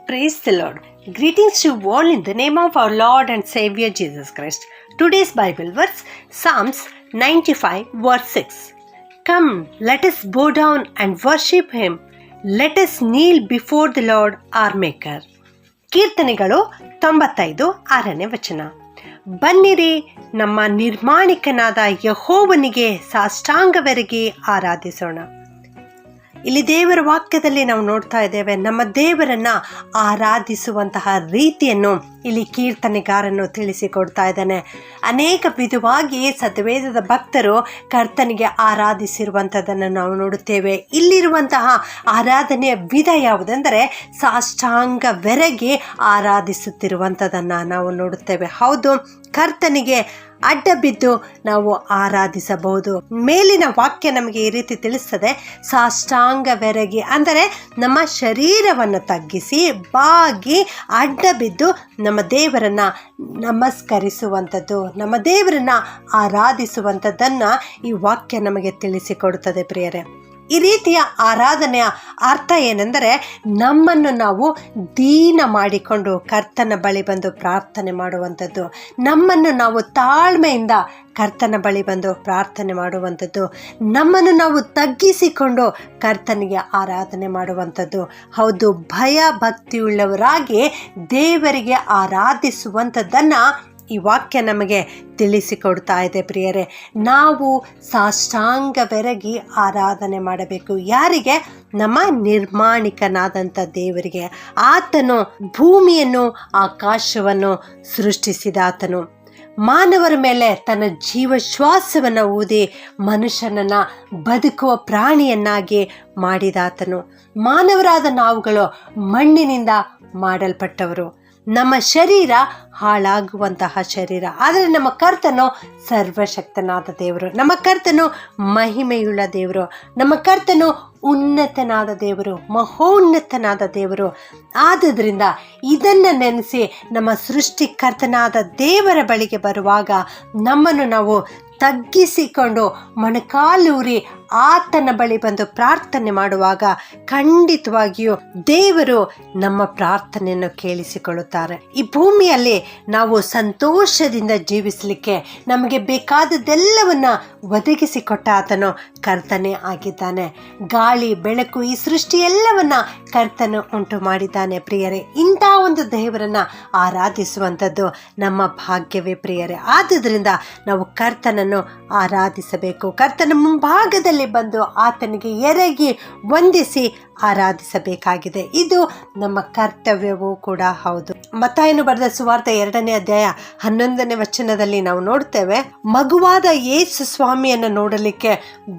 Praise the Lord. Greetings to all in the name of our Lord and Savior Jesus Christ. Today's Bible verse, Psalms 95 verse 6. Come, let us bow down and worship Him. Let us kneel before the Lord our Maker. ಕೀರ್ತನೆಗಳು 95 6ನೇ ವಚನ. ಬನ್ನಿರಿ, ನಮ್ಮ ನಿರ್ಮಾಣಿಕನಾದ ಯೆಹೋವನಿಗೆ ಸಾಷ್ಟಾಂಗವೆರಗಿ ಆರಾಧಿಸೋಣ. ಇಲ್ಲಿ ದೇವರ ವಾಕ್ಯದಲ್ಲಿ ನಾವು ನೋಡ್ತಾ ಇದ್ದೇವೆ, ನಮ್ಮ ದೇವರನ್ನ ಆರಾಧಿಸುವಂತಹ ರೀತಿಯನ್ನು ಇಲ್ಲಿ ಕೀರ್ತನೆಗಾರನು ತಿಳಿಸಿಕೊಡ್ತಾ ಇದ್ದಾನೆ. ಅನೇಕ ವಿಧವಾಗಿ ಸತ್ಯವೇದದ ಭಕ್ತರು ಕರ್ತನಿಗೆ ಆರಾಧಿಸಿರುವಂಥದ್ದನ್ನು ನಾವು ನೋಡುತ್ತೇವೆ. ಇಲ್ಲಿರುವಂತಹ ಆರಾಧನೆಯ ವಿಧ ಯಾವುದೆಂದರೆ ಸಾಷ್ಟಾಂಗವೆರಗಿ ಆರಾಧಿಸುತ್ತಿರುವಂಥದ್ದನ್ನು ನಾವು ನೋಡುತ್ತೇವೆ. ಹೌದು, ಕರ್ತನಿಗೆ ಅಡ್ಡ ಬಿದ್ದು ನಾವು ಆರಾಧಿಸಬಹುದು. ಮೇಲಿನ ವಾಕ್ಯ ನಮಗೆ ಈ ರೀತಿ ತಿಳಿಸ್ತದೆ, ಸಾಷ್ಟಾಂಗವೆರಗಿ ಅಂದರೆ ನಮ್ಮ ಶರೀರವನ್ನು ತಗ್ಗಿಸಿ ಬಾಗಿ ಅಡ್ಡ ಬಿದ್ದು ನಮ್ಮ ದೇವರನ್ನ ನಮಸ್ಕರಿಸುವಂಥದ್ದು, ನಮ್ಮ ದೇವರನ್ನ ಆರಾಧಿಸುವಂಥದ್ದನ್ನು ಈ ವಾಕ್ಯ ನಮಗೆ ತಿಳಿಸಿಕೊಡುತ್ತದೆ. ಪ್ರಿಯರೇ, ಈ ರೀತಿಯ ಆರಾಧನೆಯ ಅರ್ಥ ಏನೆಂದರೆ ನಮ್ಮನ್ನು ನಾವು ದೀನ ಮಾಡಿಕೊಂಡು ಕರ್ತನ ಬಳಿ ಬಂದು ಪ್ರಾರ್ಥನೆ ಮಾಡುವಂಥದ್ದು, ನಮ್ಮನ್ನು ನಾವು ತಾಳ್ಮೆಯಿಂದ ಕರ್ತನ ಬಳಿ ಬಂದು ಪ್ರಾರ್ಥನೆ ಮಾಡುವಂಥದ್ದು, ನಮ್ಮನ್ನು ನಾವು ತಗ್ಗಿಸಿಕೊಂಡು ಕರ್ತನಿಗೆ ಆರಾಧನೆ ಮಾಡುವಂಥದ್ದು. ಹೌದು, ಭಯ ಭಕ್ತಿಯುಳ್ಳವರಾಗಿ ದೇವರಿಗೆ ಆರಾಧಿಸುವಂಥದ್ದನ್ನು ಈ ವಾಕ್ಯ ನಮಗೆ ತಿಳಿಸಿಕೊಡ್ತಾ ಇದೆ. ಪ್ರಿಯರೇ, ನಾವು ಸಾಷ್ಟಾಂಗವೆರಗಿ ಆರಾಧನೆ ಮಾಡಬೇಕು. ಯಾರಿಗೆ? ನಮ್ಮ ನಿರ್ಮಾಣಿಕನಾದಂಥ ದೇವರಿಗೆ. ಆತನು ಭೂಮಿಯನ್ನು ಆಕಾಶವನ್ನು ಸೃಷ್ಟಿಸಿದಾತನು. ಮಾನವರ ಮೇಲೆ ತನ್ನ ಜೀವಶ್ವಾಸವನ್ನು ಊದಿ ಮನುಷ್ಯನನ್ನು ಬದುಕುವ ಪ್ರಾಣಿಯನ್ನಾಗಿ ಮಾಡಿದಾತನು. ಮಾನವರಾದ ನಾವುಗಳು ಮಣ್ಣಿನಿಂದ ಮಾಡಲ್ಪಟ್ಟವರು. ನಮ್ಮ ಶರೀರ ಹಾಳಾಗುವಂತಹ ಶರೀರ, ಆದರೆ ನಮ್ಮ ಕರ್ತನು ಸರ್ವಶಕ್ತನಾದ ದೇವರು, ನಮ್ಮ ಕರ್ತನು ಮಹಿಮೆಯುಳ್ಳ ದೇವರು, ನಮ್ಮ ಕರ್ತನು ಉನ್ನತನಾದ ದೇವರು, ಮಹೋನ್ನತನಾದ ದೇವರು. ಆದುದರಿಂದ ಇದನ್ನು ನೆನೆಸಿ ನಮ್ಮ ಸೃಷ್ಟಿಕರ್ತನಾದ ದೇವರ ಬಳಿಗೆ ಬರುವಾಗ ನಮ್ಮನ್ನು ನಾವು ತಗ್ಗಿಸಿಕೊಂಡು ಮೊಣಕಾಲೂರಿ ಆತನ ಬಳಿ ಬಂದು ಪ್ರಾರ್ಥನೆ ಮಾಡುವಾಗ ಖಂಡಿತವಾಗಿಯೂ ದೇವರು ನಮ್ಮ ಪ್ರಾರ್ಥನೆಯನ್ನು ಕೇಳಿಸಿಕೊಳ್ಳುತ್ತಾರೆ. ಈ ಭೂಮಿಯಲ್ಲಿ ನಾವು ಸಂತೋಷದಿಂದ ಜೀವಿಸಲಿಕ್ಕೆ ನಮಗೆ ಬೇಕಾದದ್ದೆಲ್ಲವನ್ನ ಒದಗಿಸಿಕೊಟ್ಟ ಆತನು ಕರ್ತನೇ ಆಗಿದ್ದಾನೆ. ಗಾಳಿ ಬೆಳಕು ಈ ಸೃಷ್ಟಿ ಎಲ್ಲವನ್ನ ಕರ್ತನು ಉಂಟು ಮಾಡಿದ್ದಾನೆ. ಪ್ರಿಯರೇ, ಇಂಥ ಒಂದು ದೇವರನ್ನ ಆರಾಧಿಸುವಂಥದ್ದು ನಮ್ಮ ಭಾಗ್ಯವೇ. ಪ್ರಿಯರೇ, ಆದುದರಿಂದ ನಾವು ಕರ್ತನನ್ನು ಆರಾಧಿಸಬೇಕು. ಕರ್ತನ ಮುಂಭಾಗದಲ್ಲಿ ಬಂದು ಆತನಿಗೆ ಎರಗಿ ವಂದಿಸಿ ಆರಾಧಿಸಬೇಕಾಗಿದೆ. ಇದು ನಮ್ಮ ಕರ್ತವ್ಯವೂ ಕೂಡ ಹೌದು. ಮತ್ತಾಯನು ಬರೆದ ಸುವಾರ್ತೆ 2ನೇ ಅಧ್ಯಾಯ 11ನೇ ವಚನದಲ್ಲಿ ನಾವು ನೋಡ್ತೇವೆ, ಮಗುವಾದ ಯೇಸು ಸ್ವಾಮಿಯನ್ನು ನೋಡಲಿಕ್ಕೆ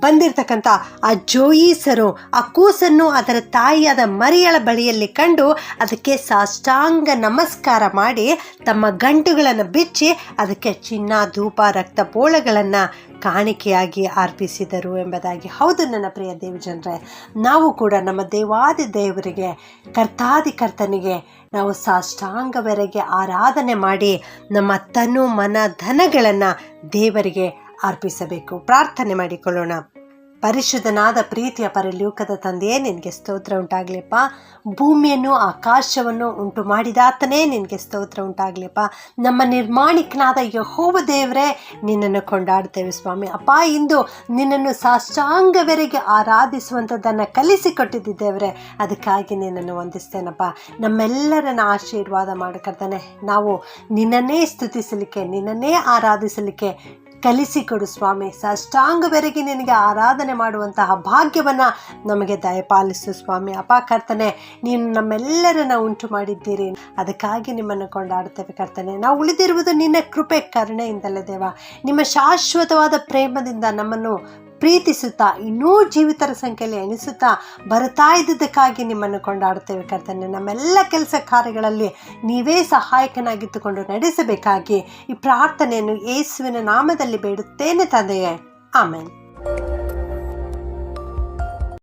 ಬಂದಿರತಕ್ಕಂಥ ಆ ಜೋಯಿಸರು ಆ ಕೂಸನ್ನು ಅದರ ತಾಯಿಯಾದ ಮರಿಯಳ ಬಳಿಯಲ್ಲಿ ಕಂಡು ಅದಕ್ಕೆ ಸಾಷ್ಟಾಂಗ ನಮಸ್ಕಾರ ಮಾಡಿ ತಮ್ಮ ಗಂಟುಗಳನ್ನು ಬಿಚ್ಚಿ ಅದಕ್ಕೆ ಚಿನ್ನ ಧೂಪ ರಕ್ತ ಪೋಳಗಳನ್ನು ಕಾಣಿಕೆಯಾಗಿ ಅರ್ಪಿಸಿದರು ಎಂಬುದಾಗಿ. ಹೌದು ನನ್ನ ಪ್ರಿಯ ದೇವಜನರೇ, ನಾವು ಕೂಡ ನಮ್ಮ ದೇವಾದಿ ದೇವರಿಗೆ ಕರ್ತಾದಿ ಕರ್ತನಿಗೆ ನಾವು ಸಾಷ್ಟಾಂಗವೆರಗಿ ಆರಾಧನೆ ಮಾಡಿ ನಮ್ಮ ತನು ಮನ ಧನಗಳನ್ನು ದೇವರಿಗೆ ಅರ್ಪಿಸಬೇಕು. ಪ್ರಾರ್ಥನೆ ಮಾಡಿಕೊಳ್ಳೋಣ. ಪರಿಶುದ್ಧನಾದ ಪ್ರೀತಿಯ ಪರಲೋಕದ ತಂದೆಯೇ, ನಿನಗೆ ಸ್ತೋತ್ರ ಉಂಟಾಗಲಿಪ್ಪ. ಭೂಮಿಯನ್ನು ಆಕಾಶವನ್ನು ಉಂಟು ಮಾಡಿದಾತನೇ ನಿನಗೆ ಸ್ತೋತ್ರ ಉಂಟಾಗಲಿಪ್ಪ. ನಮ್ಮ ನಿರ್ಮಾಣಿಕನಾದ ಯೆಹೋವ ದೇವರೇ, ನಿನ್ನನ್ನು ಕೊಂಡಾಡ್ತೇವೆ ಸ್ವಾಮಿ. ಅಪ್ಪ, ಇಂದು ನಿನ್ನನ್ನು ಸಾಷ್ಟಾಂಗವೆರಗಿ ಆರಾಧಿಸುವಂಥದ್ದನ್ನು ಕಲಿಸಿಕೊಟ್ಟಿದ್ದೇವ್ರೆ, ಅದಕ್ಕಾಗಿ ನಿನ್ನನ್ನು ವಂದಿಸ್ತೇನಪ್ಪ. ನಮ್ಮೆಲ್ಲರನ್ನ ಆಶೀರ್ವಾದ ಮಾಡಕರ್ತಾನೆ. ನಾವು ನಿನ್ನನ್ನೇ ಸ್ತುತಿಸಲಿಕ್ಕೆ, ನಿನ್ನನ್ನೇ ಆರಾಧಿಸಲಿಕ್ಕೆ ಕಲಿಸಿಕೊಡು ಸ್ವಾಮಿ. ಸಾಷ್ಟಾಂಗವೆರಗಿ ನಿನಗೆ ಆರಾಧನೆ ಮಾಡುವಂತಹ ಭಾಗ್ಯವನ್ನು ನಮಗೆ ದಯಪಾಲಿಸು ಸ್ವಾಮಿ. ಅಪ್ಪ ಕರ್ತನೆ, ನೀನು ನಮ್ಮೆಲ್ಲರನ್ನ ಉಂಟು ಮಾಡಿದ್ದೀರಿ, ಅದಕ್ಕಾಗಿ ನಿಮ್ಮನ್ನು ಕೊಂಡಾಡುತ್ತೇವೆ ಕರ್ತನೆ. ನಾವು ಉಳಿದಿರುವುದು ನಿನ್ನ ಕೃಪೆ ಕರುಣೆಯಿಂದಲೇ ದೇವ. ನಿಮ್ಮ ಶಾಶ್ವತವಾದ ಪ್ರೇಮದಿಂದ ನಮ್ಮನ್ನು ಪ್ರೀತಿಸುತ್ತಾ ಇನ್ನೂ ಜೀವಿತರ ಸಂಖ್ಯೆಯಲ್ಲಿ ಎಣಿಸುತ್ತಾ ಬರ್ತಾ ಇದ್ದುದಕ್ಕಾಗಿ ನಿಮ್ಮನ್ನು ಕೊಂಡಾಡುತ್ತೇವೆ ಕರ್ತನೆ. ನಮ್ಮೆಲ್ಲ ಕೆಲಸ ಕಾರ್ಯಗಳಲ್ಲಿ ನೀವೇ ಸಹಾಯಕನಾಗಿದ್ದುಕೊಂಡು ನಡೆಸಬೇಕಾಗಿ ಈ ಪ್ರಾರ್ಥನೆಯನ್ನು ಯೇಸುವಿನ ನಾಮದಲ್ಲಿ ಬೇಡುತ್ತೇನೆ ತಂದೆಯೇ, ಆಮೆನ್.